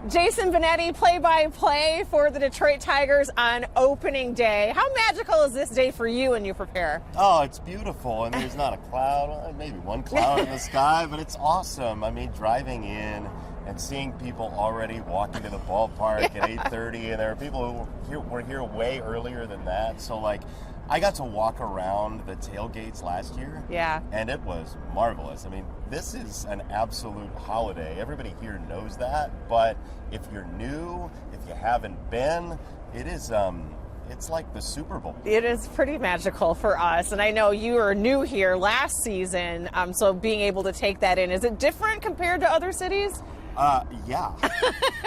Jason Benetti, play-by-play for the Detroit Tigers on opening day. How magical is this day for you when you prepare? Oh, it's beautiful, and there's not a cloud, well, maybe one cloud in the sky, but it's awesome. I mean, driving in and seeing people already walking to the ballpark at 8:30, and there are people who were here way earlier than that. So, like, I got to walk around the tailgates last year, and it was marvelous. I mean, this is an absolute holiday. Everybody here knows that, but if you're new, if you haven't been, it is it's like the Super Bowl. It is pretty magical for us, and I know you were new here last season, so being able to take that in, is it different compared to other cities? Yeah.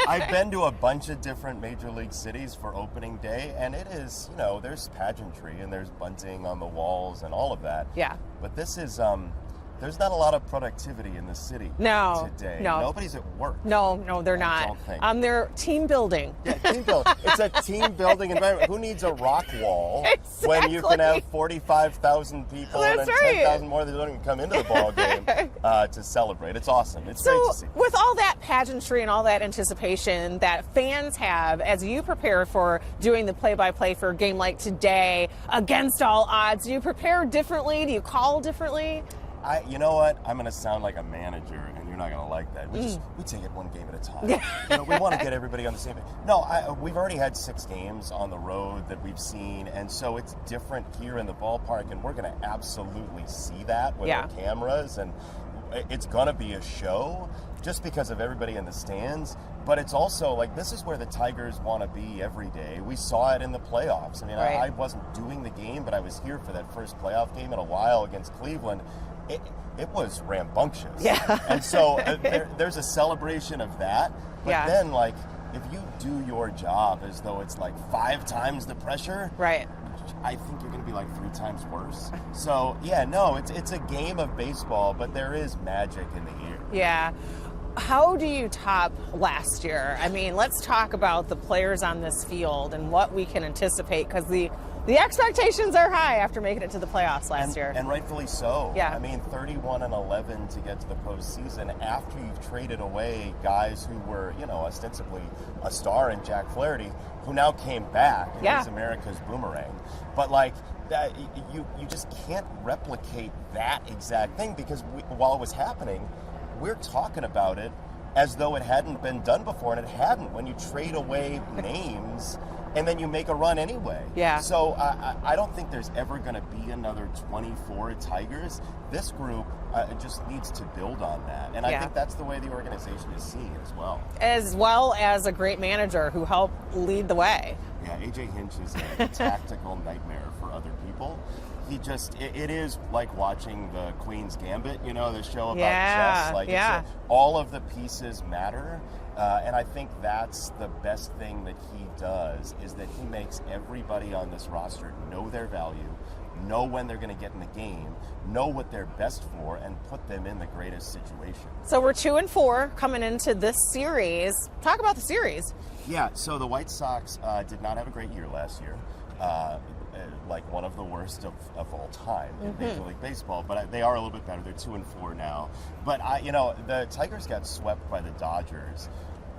I've been to a bunch of different major league cities for opening day, and it is, you know, there's pageantry and there's bunting on the walls and all of that. Yeah. But this is, there's not a lot of productivity in the city today. No. Nobody's at work. No, they're not. I don't think. They're team building. Yeah, team building. It's a team building environment. Who needs a rock wall when you can have 45,000 people and then 10,000 more that don't even come into the ball game to celebrate? It's awesome. It's great to see. With all that pageantry and all that anticipation that fans have as you prepare for doing the play-by-play for a game like today, against all odds, do you prepare differently? Do you call differently? You know what? I'm going to sound like a manager, and you're not going to like that. We take it one game at a time. You know, we want to get everybody on the same page. No, we've already had 6 games on the road that we've seen, and so it's different here in the ballpark, and we're going to absolutely see that with our cameras, and it's going to be a show just because of everybody in the stands. But it's also like, this is where the Tigers want to be every day. We saw it in the playoffs. I mean, I wasn't doing the game, but I was here for that first playoff game in a while against Cleveland. It was rambunctious. Yeah. And so there's a celebration of that. But then, like, if you do your job as though it's like 5 times the pressure, I think you're going to be like 3 times worse. So, it's a game of baseball, but there is magic in the air. Yeah. How do you top last year? I mean, let's talk about the players on this field and what we can anticipate, because the expectations are high after making it to the playoffs last year. And rightfully so. Yeah. I mean, 31-11 to get to the postseason after you've traded away guys who were, you know, ostensibly a star in Jack Flaherty, who now came back and is America's boomerang. But, like, that, you just can't replicate that exact thing, because while it was happening, we're talking about it as though it hadn't been done before, and it hadn't. When you trade away names and then you make a run anyway. Yeah. So I don't think there's ever going to be another 24 Tigers. This group just needs to build on that. And I think that's the way the organization is seeing it as well. As well as a great manager who helped lead the way. Yeah, A.J. Hinch is a tactical nightmare for other people. He just, it is like watching the Queen's Gambit, you know, the show about chess. Like, all of the pieces matter. And I think that's the best thing that he does, is that he makes everybody on this roster know their value, know when they're going to get in the game, know what they're best for, and put them in the greatest situation. So we're 2-4 coming into this series. Talk about the series. Yeah, so the White Sox did not have a great year last year. Like one of the worst of all time in Major League Baseball, but they are a little bit better. They're 2-4 now. But the Tigers got swept by the Dodgers,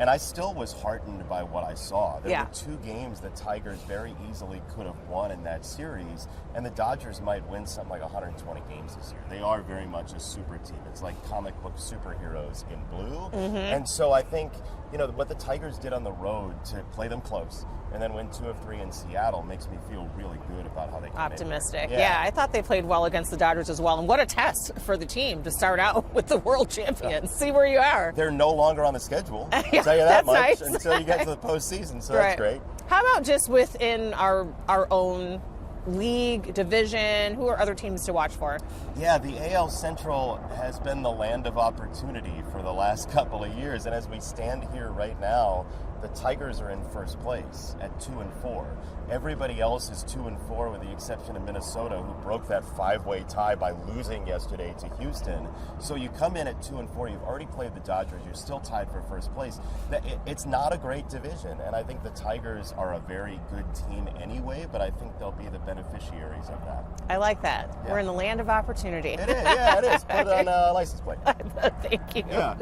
and I still was heartened by what I saw. There were 2 games the Tigers very easily could have won in that series, and the Dodgers might win something like 120 games this year. They are very much a super team. It's like comic book superheroes in blue. And so I think, what the Tigers did on the road to play them close and then win 2 of 3 in Seattle makes me feel really good about how they came optimistic. Yeah, I thought they played well against the Dodgers as well. And what a test for the team to start out with the world champions. See where you are. They're no longer on the schedule. I'll tell you that much until you get to the postseason. So that's great. How about just within our own league, division? Who are other teams to watch for? Yeah, the AL Central has been the land of opportunity for the last couple of years. And as we stand here right now, the Tigers are in first place at 2-4. Everybody else is 2-4 with the exception of Minnesota, who broke that 5-way tie by losing yesterday to Houston. So you come in at 2-4, you've already played the Dodgers, you're still tied for first place. It's not a great division, and I think the Tigers are a very good team anyway, but I think they'll be the beneficiaries of that. I like that. Yeah. We're in the land of opportunity. It is, yeah, it is. Put it on a license plate. Thank you. Yeah.